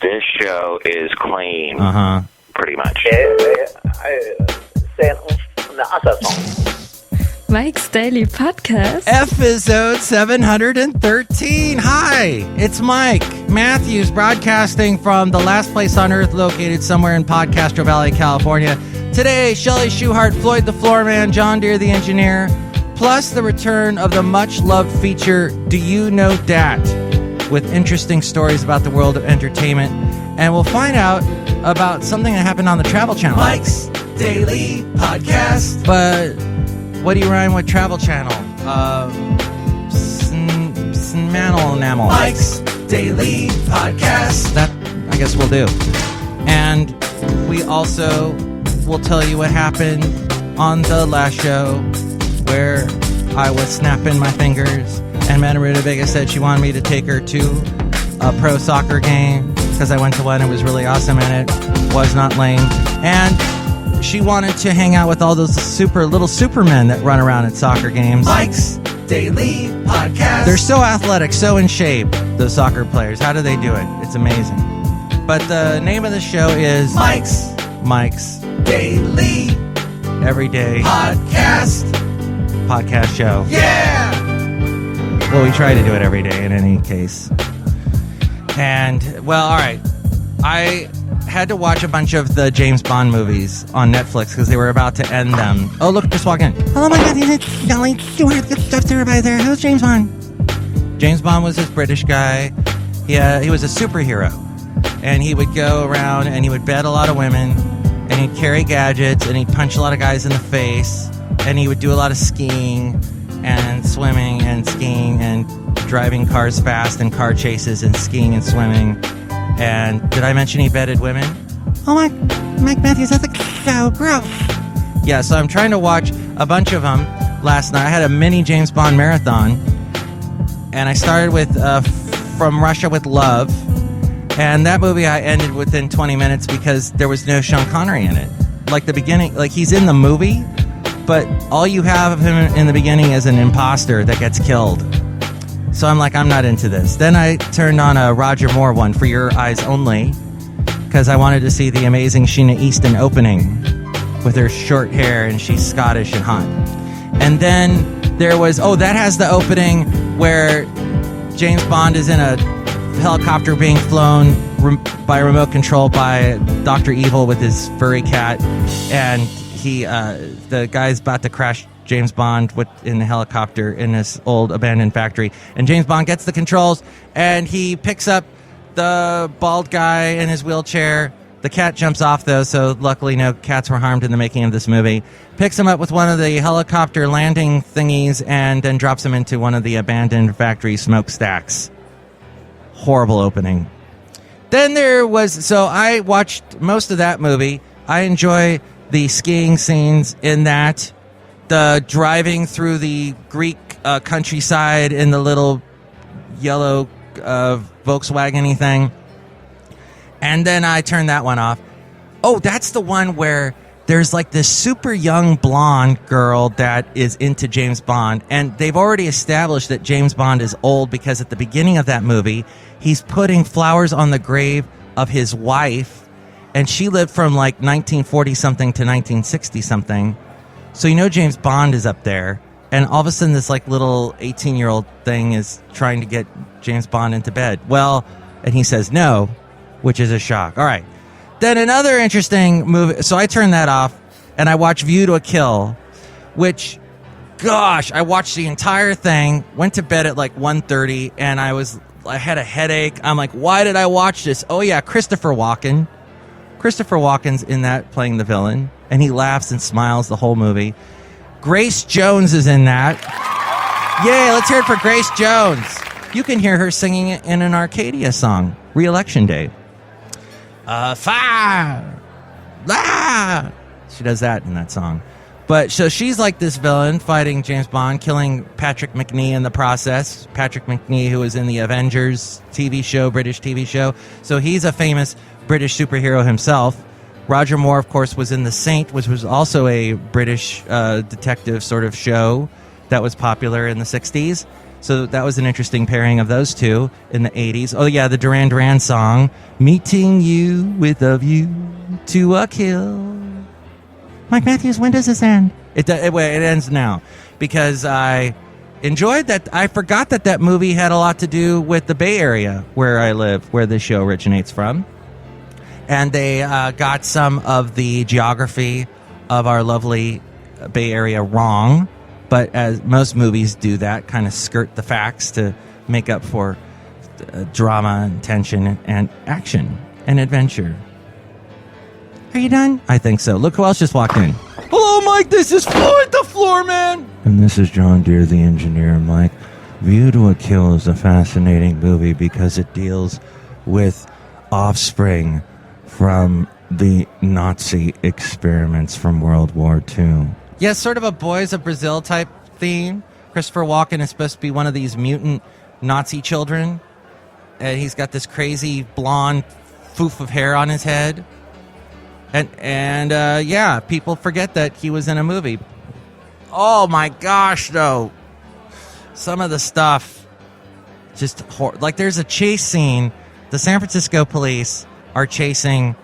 This show is clean. Pretty much. Mike's Daily Podcast. Effizode 713. Hi, it's Mike Matthews broadcasting from the last place on earth located somewhere in Podcastro Valley, California. Today, Chely Shoehart, Floyd the Floorman, John Deere the engineer, plus the return of the much-loved feature, Do You Know Dat? With interesting stories about the world of entertainment. And we'll find out about something that happened on the Travel Channel. Mike's Daily Podcast. But what do you rhyme with Travel Channel? Mantle enamel. Mike's Daily Podcast. That, I guess, we'll do. And we also will tell you what happened on the last show where I was snapping my fingers and Madame Rutabaga said she wanted me to take her to a pro soccer game because I went to one. It was really awesome and it was not lame. And she wanted to hang out with all those little supermen that run around at soccer games. Mike's Daily Podcast. They're so athletic, so in shape, those soccer players. How do they do it? It's amazing. But the name of the show is Mike's Daily Everyday Podcast Show. Yeah! Well, we try to do it every day in any case. And, well, all right. I had to watch a bunch of the James Bond movies on Netflix because they were about to end them. Oh, look, just walk in. Hello, my God, Chely Shoehart. Good stuff to everybody there. Who's James Bond? James Bond was this British guy. He was a superhero. And he would go around and he would bed a lot of women. And he'd carry gadgets and he'd punch a lot of guys in the face. And he would do a lot of skiing and swimming and skiing and driving cars fast and car chases and skiing and swimming. And did I mention he bedded women? Oh, Mike Matthews, that's so gross. Yeah, so I'm trying to watch a bunch of them last night. I had a mini James Bond marathon. And I started with From Russia with Love. And that movie I ended within 20 minutes because there was no Sean Connery in it. Like the beginning, like he's in the movie, but all you have of him in the beginning is an imposter that gets killed. So I'm like, I'm not into this. Then I turned on a Roger Moore one, For Your Eyes Only, because I wanted to see the amazing Sheena Easton opening with her short hair, and she's Scottish and hot. And then there was, that has the opening where James Bond is in a helicopter being flown by remote control by Dr. Evil with his furry cat, and the guy's about to crash James Bond in the helicopter in this old abandoned factory, and James Bond gets the controls and he picks up the bald guy in his wheelchair. The cat jumps off though, so luckily no cats were harmed in the making of this movie. Picks him up with one of the helicopter landing thingies and then drops him into one of the abandoned factory smokestacks. Horrible opening. Then so I watched most of that movie. I enjoy the skiing scenes in that, the driving through the Greek countryside in the little yellow Volkswagen-y thing. And then I turned that one off. Oh, that's the one where there's like this super young blonde girl that is into James Bond. And they've already established that James Bond is old because at the beginning of that movie, he's putting flowers on the grave of his wife. And she lived from like 1940-something to 1960-something. So you know James Bond is up there. And all of a sudden this like little 18-year-old thing is trying to get James Bond into bed. Well, and he says no, which is a shock. All right. Then another interesting movie. So I turned that off and I watched View to a Kill, which, gosh, I watched the entire thing, went to bed at like 1:30 and I had a headache. I'm like, why did I watch this? Oh yeah, Christopher Walken. Christopher Walken's in that playing the villain and he laughs and smiles the whole movie. Grace Jones is in that. Yay, let's hear it for Grace Jones. You can hear her singing it in an Arcadia song, Re-Election Day. Fire! Ah! She does that in that song. But so she's like this villain fighting James Bond, killing Patrick Macnee in the process. Patrick Macnee, who was in the Avengers TV show, British TV show. So he's a famous British superhero himself. Roger Moore, of course, was in The Saint, which was also a British detective sort of show that was popular in the 60s. So that was an interesting pairing of those two in the 80s. Oh, yeah, the Duran Duran song, Meeting You with a View to a Kill. Mike Matthews, when does this end? It ends now because I enjoyed that. I forgot that movie had a lot to do with the Bay Area where I live, where this show originates from. And they got some of the geography of our lovely Bay Area wrong. But as most movies do that, kind of skirt the facts to make up for drama and tension and action and adventure. Are you done? I think so. Look who else just walked in. Hello, Mike. This is Floyd the Floorman. And this is John Deere, the engineer. Mike, View to a Kill is a fascinating movie because it deals with offspring from the Nazi experiments from World War II. Yes, sort of a Boys of Brazil type theme. Christopher Walken is supposed to be one of these mutant Nazi children. And he's got this crazy blonde foof of hair on his head. And yeah, people forget that he was in a movie. Oh my gosh, though. Some of the stuff, just like there's a chase scene. The San Francisco police are chasing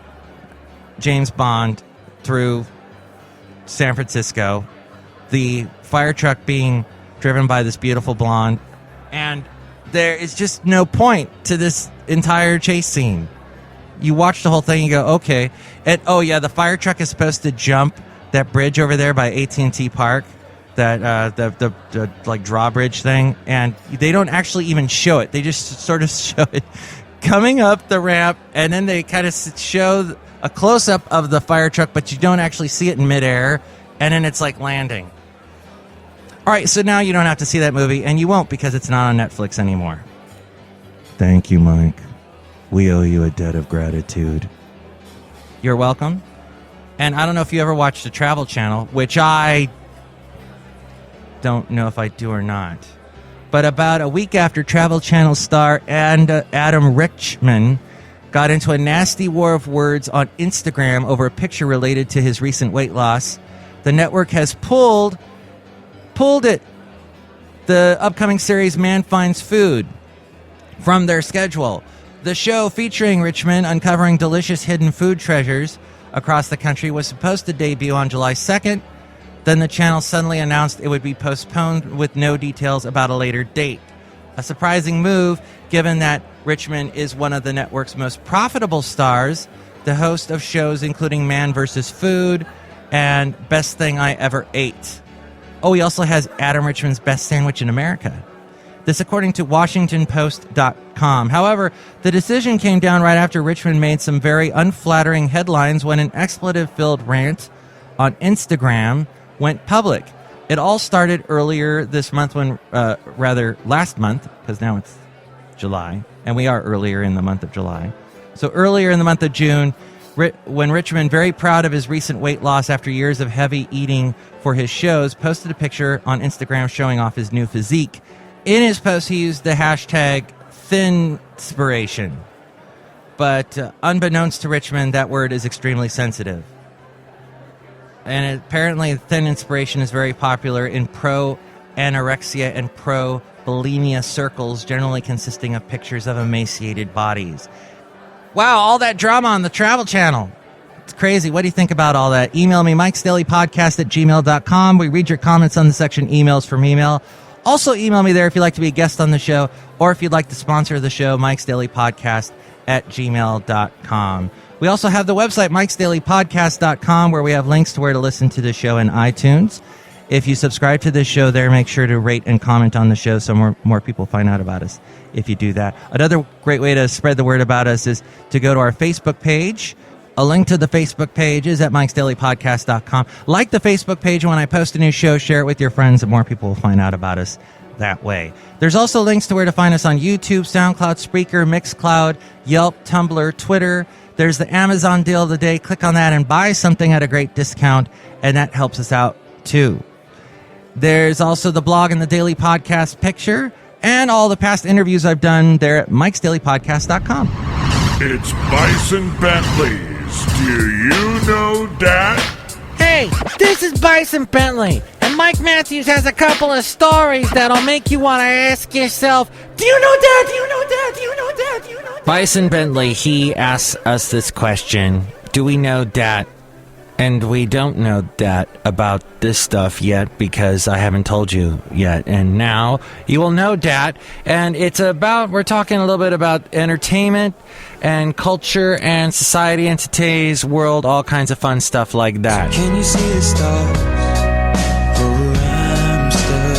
James Bond through San Francisco, the fire truck being driven by this beautiful blonde, and there is just no point to this entire chase scene. You watch the whole thing, you go, okay. And oh yeah, the fire truck is supposed to jump that bridge over there by AT&T Park, that the like drawbridge thing, and they don't actually even show it. They just sort of show it coming up the ramp, and then they kind of show a close-up of the fire truck, but you don't actually see it in midair, and then it's like landing. All right, so now you don't have to see that movie, and you won't because it's not on Netflix anymore. Thank you, Mike. We owe you a debt of gratitude. You're welcome. And I don't know if you ever watched the Travel Channel, which I don't know if I do or not. But about a week after Travel Channel star and Adam Richman got into a nasty war of words on Instagram over a picture related to his recent weight loss, the network has pulled it, the upcoming series Man Finds Food, from their schedule. The show featuring Richman uncovering delicious hidden food treasures across the country was supposed to debut on July 2nd. Then the channel suddenly announced it would be postponed with no details about a later date. A surprising move, given that Richman is one of the network's most profitable stars, the host of shows including Man vs. Food and Best Thing I Ever Ate. Oh, he also has Adam Richman's Best Sandwich in America. This according to WashingtonPost.com. However, the decision came down right after Richman made some very unflattering headlines when an expletive-filled rant on Instagram went public. It all started earlier this month last month, because now it's July, and we are earlier in the month of July. So earlier in the month of June, when Richman, very proud of his recent weight loss after years of heavy eating for his shows, posted a picture on Instagram showing off his new physique. In his post, he used the hashtag #ThinSpiration. But unbeknownst to Richman, that word is extremely sensitive. And apparently, thin inspiration is very popular in pro-anorexia and pro-bulimia circles, generally consisting of pictures of emaciated bodies. Wow, all that drama on the Travel Channel. It's crazy. What do you think about all that? Email me, mikesdailypodcast@gmail.com. We read your comments on the section emails from email. Also, email me there if you'd like to be a guest on the show, or if you'd like to sponsor the show, mikesdailypodcast@gmail.com. We also have the website, mikesdailypodcast.com, where we have links to where to listen to the show in iTunes. If you subscribe to this show there, make sure to rate and comment on the show so more people find out about us if you do that. Another great way to spread the word about us is to go to our Facebook page. A link to the Facebook page is at mikesdailypodcast.com. Like the Facebook page when I post a new show, share it with your friends, and more people will find out about us that way. There's also links to where to find us on YouTube, SoundCloud, Spreaker, Mixcloud, Yelp, Tumblr, Twitter. There's the Amazon deal of the day. Click on that and buy something at a great discount, and that helps us out too. There's also the blog and the daily podcast picture, and all the past interviews I've done there at mikesdailypodcast.com. It's Bison Bentley's Do You Know Dat? Hey, this is Bison Bentley, And Mike Matthews has a couple of stories that'll make you want to ask yourself, do you know that? Do you know that? Do you know that? Do you know that? Bison Bentley, he asks us this question, do we know dat? And we don't know that about this stuff yet because I haven't told you yet. And now you will know dat. And it's about, we're talking a little bit about entertainment and culture and society in today's world, all kinds of fun stuff like that. Can you see the stars over Amsterdam?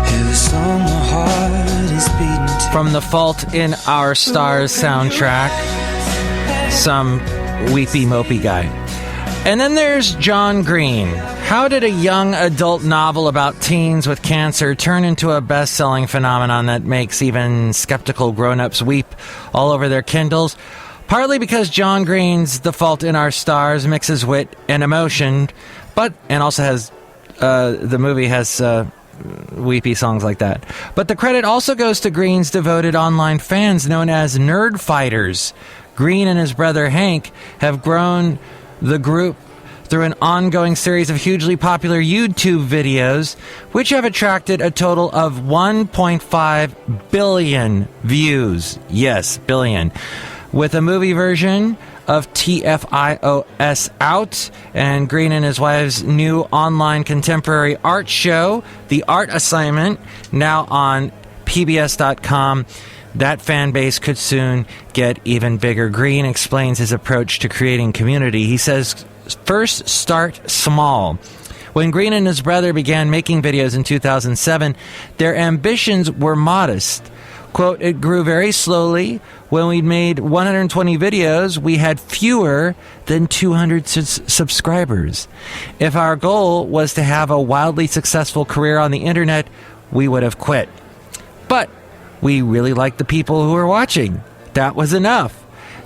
Hear the song my heart is beating to. From the Fault in Our Stars soundtrack, some weepy mopey guy. And then there's John Green. How did a young adult novel about teens with cancer turn into a best-selling phenomenon that makes even skeptical grown-ups weep all over their Kindles? Partly because John Green's The Fault in Our Stars mixes wit and emotion, and also has the movie has weepy songs like that. But the credit also goes to Green's devoted online fans known as Nerd Fighters. Green and his brother Hank have grown the group through an ongoing series of hugely popular YouTube videos, which have attracted a total of 1.5 billion views. Yes, billion. With a movie version of TFIOS out, and Green and his wife's new online contemporary art show, The Art Assignment, now on PBS.com. That fan base could soon get even bigger. Green explains his approach to creating community. He says, first, start small. When Green and his brother began making videos in 2007, their ambitions were modest. Quote, it grew very slowly. When we'd made 120 videos, we had fewer than 200 subscribers. If our goal was to have a wildly successful career on the internet, we would have quit. But we really liked the people who were watching. That was enough.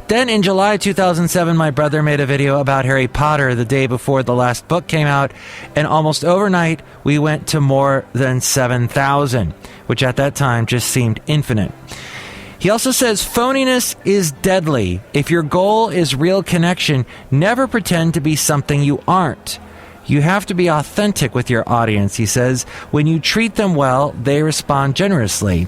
Then in July 2007, my brother made a video about Harry Potter the day before the last book came out, and almost overnight, we went to more than 7,000, which at that time just seemed infinite. He also says, phoniness is deadly. If your goal is real connection, never pretend to be something you aren't. You have to be authentic with your audience, he says. When you treat them well, they respond generously.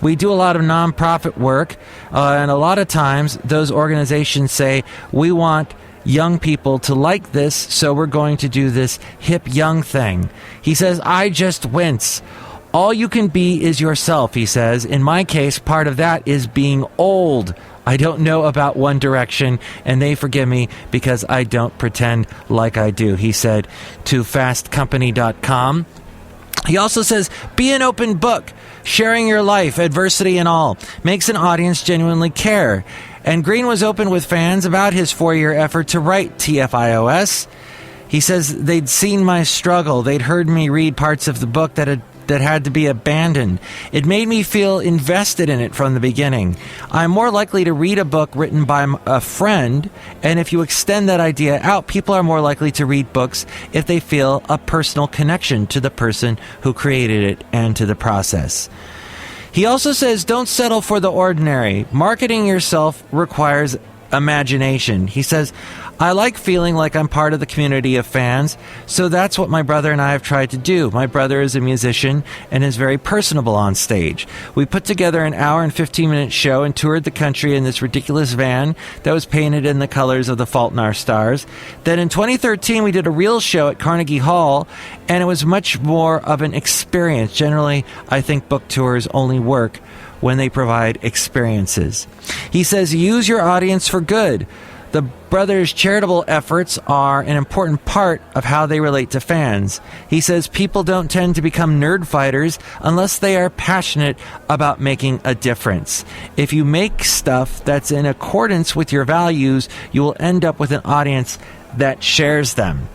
We do a lot of nonprofit work, and a lot of times those organizations say, we want young people to like this, so we're going to do this hip young thing. He says, I just wince. All you can be is yourself, he says. In my case, part of that is being old. I don't know about One Direction, and they forgive me because I don't pretend like I do, he said to fastcompany.com. He also says, be an open book. Sharing your life, adversity and all, makes an audience genuinely care. And Green was open with fans about his 4-year effort to write TFIOS. He says they'd seen my struggle. They'd heard me read parts of the book that had to be abandoned. It made me feel invested in it from the beginning. I'm more likely to read a book written by a friend, and if you extend that idea out, people are more likely to read books if they feel a personal connection to the person who created it and to the process. He also says, don't settle for the ordinary. Marketing yourself requires imagination. He says, I like feeling like I'm part of the community of fans, so that's what my brother and I have tried to do. My brother is a musician and is very personable on stage. We put together an hour and 15-minute show and toured the country in this ridiculous van that was painted in the colors of The Fault in Our Stars. Then in 2013, we did a real show at Carnegie Hall, and it was much more of an experience. Generally, I think book tours only work when they provide experiences. He says, use your audience for good. The brothers' charitable efforts are an important part of how they relate to fans. He says people don't tend to become nerd fighters unless they are passionate about making a difference. If you make stuff that's in accordance with your values, you will end up with an audience that shares them.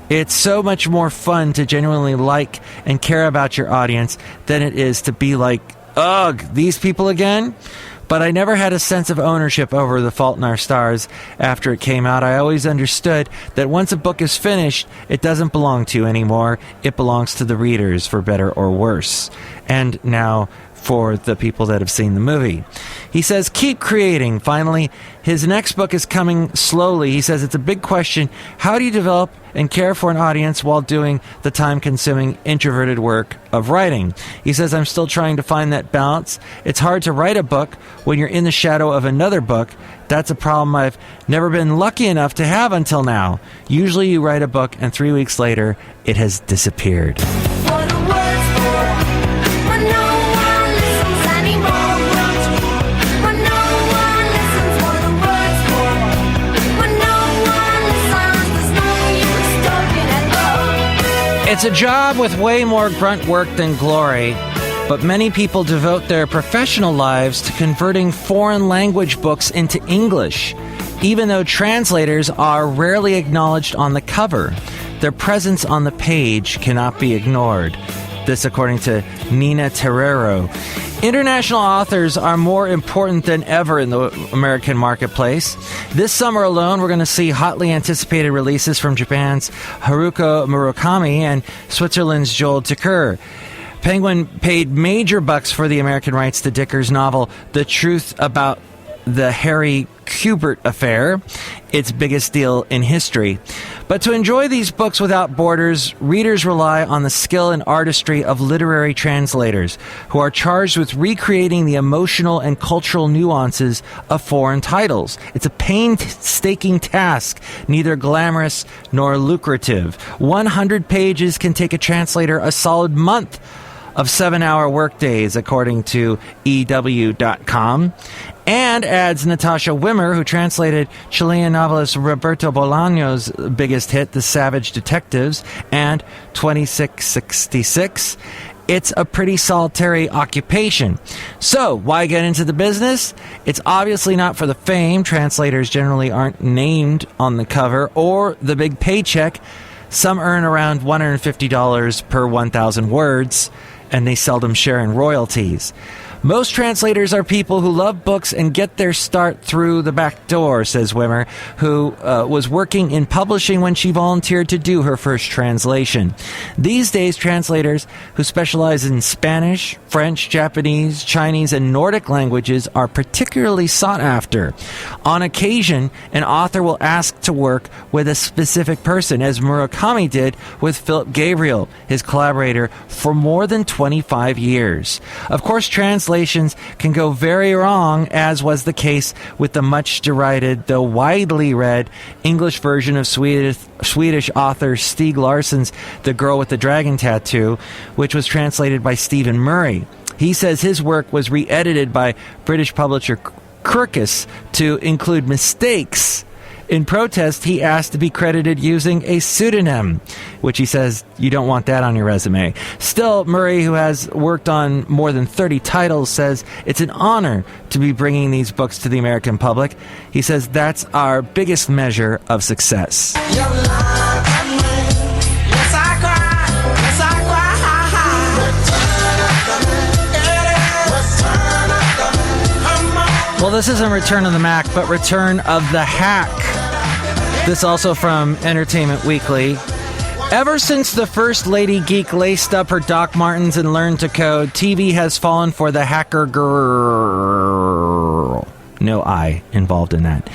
It's so much more fun to genuinely like and care about your audience than it is to be like, ugh, these people again? But I never had a sense of ownership over The Fault in Our Stars after it came out. I always understood that once a book is finished, it doesn't belong to you anymore. It belongs to the readers, for better or worse. And now for the people that have seen the movie. He says, keep creating. Finally, his next book is coming slowly. He says, it's a big question. How do you develop and care for an audience while doing the time-consuming, introverted work of writing? He says, I'm still trying to find that balance. It's hard to write a book when you're in the shadow of another book. That's a problem I've never been lucky enough to have until now. Usually you write a book and 3 weeks later, it has disappeared. It's a job with way more grunt work than glory, but many people devote their professional lives to converting foreign language books into English, even though translators are rarely acknowledged on the cover. Their presence on the page cannot be ignored. This according to Nina Terrero. International authors are more important than ever in the American marketplace. This summer alone, we're going to see hotly anticipated releases from Japan's Haruko Murakami and Switzerland's Joel Dicker. Penguin paid major bucks for the American rights to Dicker's novel, The Truth About the Harry Kubert Affair, its biggest deal in history. But to enjoy these books without borders, readers rely on the skill and artistry of literary translators, who are charged with recreating the emotional and cultural nuances of foreign titles. It's a painstaking task, neither glamorous nor lucrative. 100 pages can take a translator a solid month of 7-hour workdays, according to EW.com. And, adds Natasha Wimmer, who translated Chilean novelist Roberto Bolaño's biggest hit, The Savage Detectives, and 2666, it's a pretty solitary occupation. So, why get into the business? It's obviously not for the fame. Translators generally aren't named on the cover or the big paycheck. Some earn around $150 per 1,000 words, and they seldom share in royalties. Most translators are people who love books and get their start through the back door, says Wimmer, who was working in publishing when she volunteered to do her first translation. These days, translators who specialize in Spanish, French, Japanese, Chinese, and Nordic languages are particularly sought after. On occasion, an author will ask to work with a specific person, as Murakami did with Philip Gabriel, his collaborator, for more than 25 years. Of course, translations can go very wrong, as was the case with the much derided, though widely read, English version of Swedish author Stieg Larsson's The Girl with the Dragon Tattoo, which was translated by Stephen Murray. He says his work was re-edited by British publisher Kirkus to include mistakes. In protest, he asked to be credited using a pseudonym, which he says you don't want that on your resume. Still, Murray, who has worked on more than 30 titles, says it's an honor to be bringing these books to the American public. He says that's our biggest measure of success. Well, this isn't Return of the Mac, but Return of the Hack. This also from Entertainment Weekly. Ever since the first Lady Geek laced up her Doc Martens and learned to code, TV has fallen for the hacker girl. No I involved in that.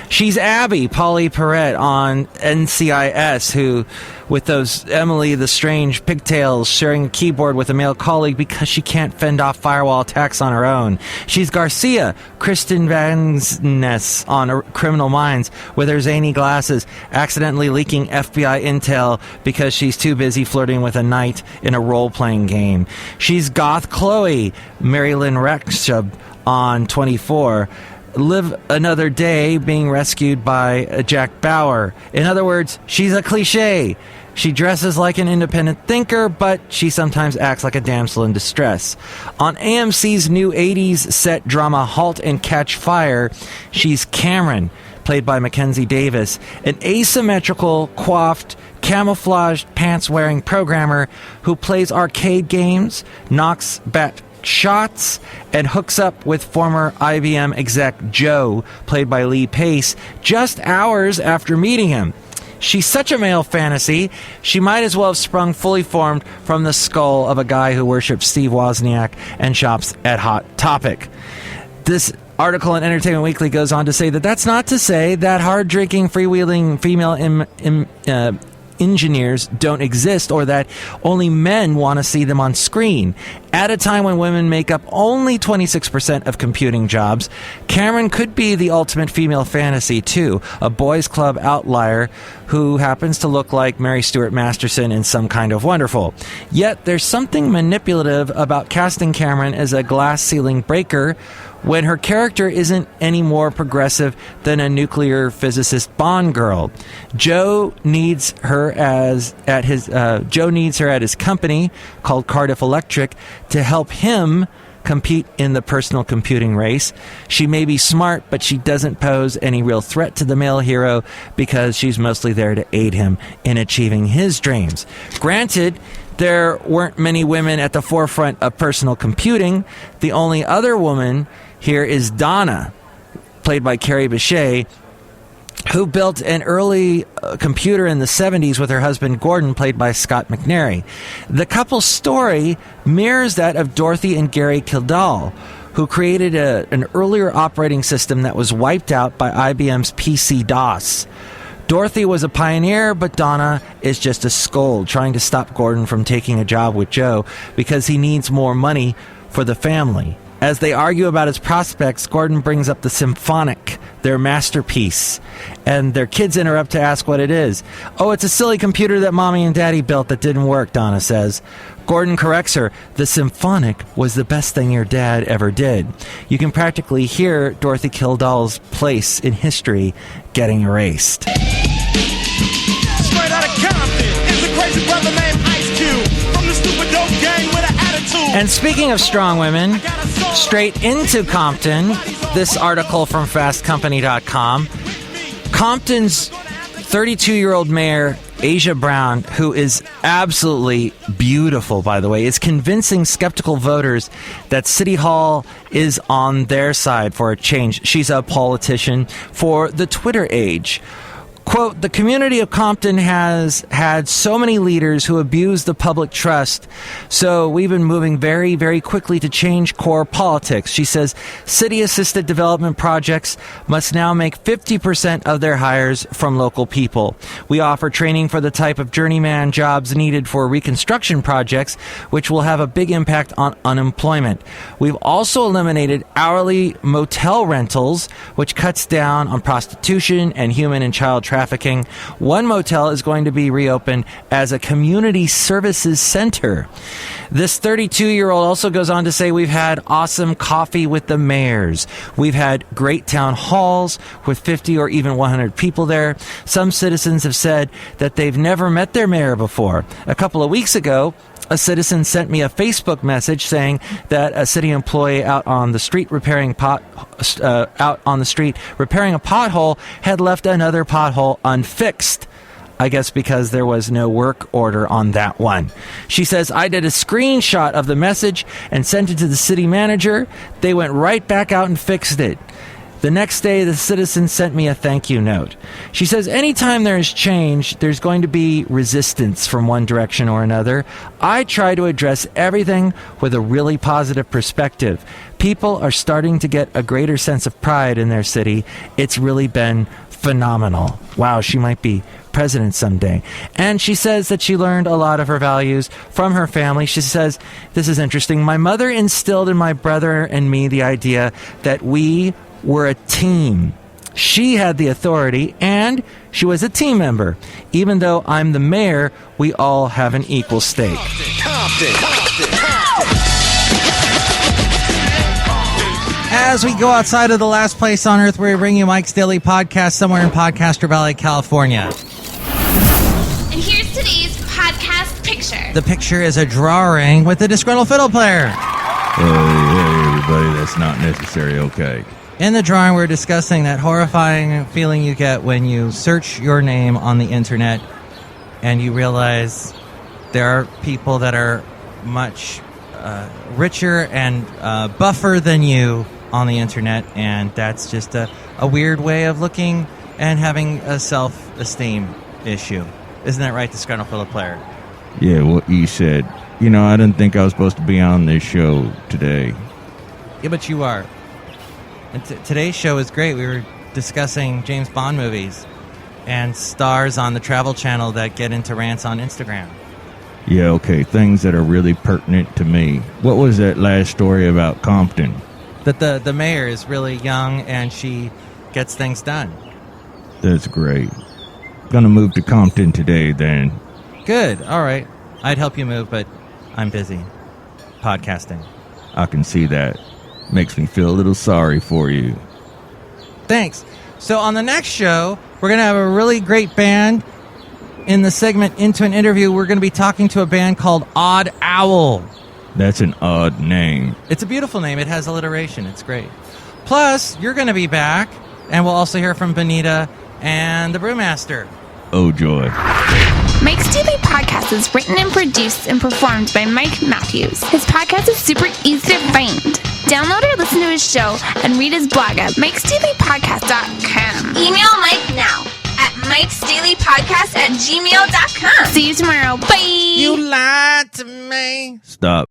She's Abby, Polly Perrette on NCIS, who, with those Emily the Strange pigtails, sharing a keyboard with a male colleague because she can't fend off firewall attacks on her own. She's Garcia, Kristen Van Ness on Criminal Minds, with her zany glasses, accidentally leaking FBI intel because she's too busy flirting with a knight in a role-playing game. She's Goth Chloe, Marilyn Rexshub on 24, live another day being rescued by Jack Bauer. In other words, she's a cliche. She dresses like an independent thinker, but she sometimes acts like a damsel in distress. On AMC's new 80s set drama Halt and Catch Fire, she's Cameron, played by Mackenzie Davis, an asymmetrical, coiffed, camouflaged, pants-wearing programmer who plays arcade games, knocks back shots, and hooks up with former IBM exec Joe, played by Lee Pace, just hours after meeting him. She's such a male fantasy, she might as well have sprung fully formed from the skull of a guy who worships Steve Wozniak and shops at Hot Topic. This article in Entertainment Weekly goes on to say that that's not to say that hard-drinking, freewheeling female engineers don't exist or that only men want to see them on screen. At a time when women make up only 26% of computing jobs, Cameron could be the ultimate female fantasy too, a boys club outlier who happens to look like Mary Stuart Masterson in Some Kind of Wonderful. Yet there's something manipulative about casting Cameron as a glass ceiling breaker when her character isn't any more progressive than a nuclear physicist Bond girl. Joe needs her at his company called Cardiff Electric to help him compete in the personal computing race. She may be smart, but she doesn't pose any real threat to the male hero because she's mostly there to aid him in achieving his dreams. Granted, there weren't many women at the forefront of personal computing. The only other woman here is Donna, played by Carrie Bechet, who built an early computer in the 70s with her husband Gordon, played by Scott McNairy. The couple's story mirrors that of Dorothy and Gary Kildall, who created an earlier operating system that was wiped out by IBM's PC-DOS. Dorothy was a pioneer, but Donna is just a scold, trying to stop Gordon from taking a job with Joe because he needs more money for the family. As they argue about his prospects, Gordon brings up the Symphonic, their masterpiece, and their kids interrupt to ask what it is. Oh, it's a silly computer that Mommy and Daddy built that didn't work, Donna says. Gordon corrects her. The Symphonic was the best thing your dad ever did. You can practically hear Dorothy Kildall's place in history getting erased. Straight out of Compton is a crazy brother named Ice Cube from the stupid dope gang with an attitude. And speaking of strong women, straight into Compton, this article from fastcompany.com. Compton's 32-year-old mayor, Asia Brown, who is absolutely beautiful, by the way, is convincing skeptical voters that City Hall is on their side for a change. She's a politician for the Twitter age. Quote, the community of Compton has had so many leaders who abuse the public trust, so we've been moving very, very quickly to change core politics. She says city-assisted development projects must now make 50% of their hires from local people. We offer training for the type of journeyman jobs needed for reconstruction projects, which will have a big impact on unemployment. We've also eliminated hourly motel rentals, which cuts down on prostitution and human and child trafficking. One motel is going to be reopened as a community services center. This 32-year-old also goes on to say we've had awesome coffee with the mayors. We've had great town halls with 50 or even 100 people there. Some citizens have said that they've never met their mayor before. A couple of weeks ago, a citizen sent me a Facebook message saying that a city employee out on the street repairing a pothole had left another pothole unfixed. I guess because there was no work order on that one. She says, I did a screenshot of the message and sent it to the city manager. They went right back out and fixed it. The next day, the citizen sent me a thank you note. She says, anytime there is change, there's going to be resistance from one direction or another. I try to address everything with a really positive perspective. People are starting to get a greater sense of pride in their city. It's really been phenomenal. Wow, she might be president someday. And she says that she learned a lot of her values from her family. She says, this is interesting. My mother instilled in my brother and me the idea that we were a team. She had the authority, and she was a team member. Even though I'm the mayor, we all have an equal stake. As we go outside of the last place on earth, we bring you Mike's Daily Podcast somewhere in Podcaster Valley, California. And here's today's podcast picture. The picture is a drawing with a disgruntled fiddle player. Hey, everybody, that's not necessary, okay? In the drawing, we're discussing that horrifying feeling you get when you search your name on the internet and you realize there are people that are much richer and buffer than you on the internet, and that's just a weird way of looking and having a self-esteem. issue. Isn't that right, Disgruntled Fiddle Player? Yeah, what you said. I didn't think I was supposed to be on this show today. Yeah, but you are. And today's show is great. We were discussing James Bond movies and stars on the Travel Channel that get into rants on Instagram. Yeah, okay, things that are really pertinent to me. What was that last story about Compton? That the mayor is really young and she gets things done. That's great. Gonna move to Compton today, then. Good, all right. I'd help you move, but I'm busy podcasting. I can see that. Makes me feel a little sorry for you. Thanks. So on the next show, we're going to have a really great band. In the segment Into an Interview, we're going to be talking to a band called Odd Owl. That's an odd name. It's a beautiful name. It has alliteration. It's great. Plus, you're going to be back, and we'll also hear from Benita and the Brewmaster. Oh, joy. Mike's Daily Podcast is written and produced and performed by Mike Matthews. His podcast is super easy to find. Download or listen to his show and read his blog at MIKEs-DAILY-PODCAST.com. Email Mike now at MIKEs-DAILY-PODCAST@gmail.com. See you tomorrow. Bye. You lied to me. Stop.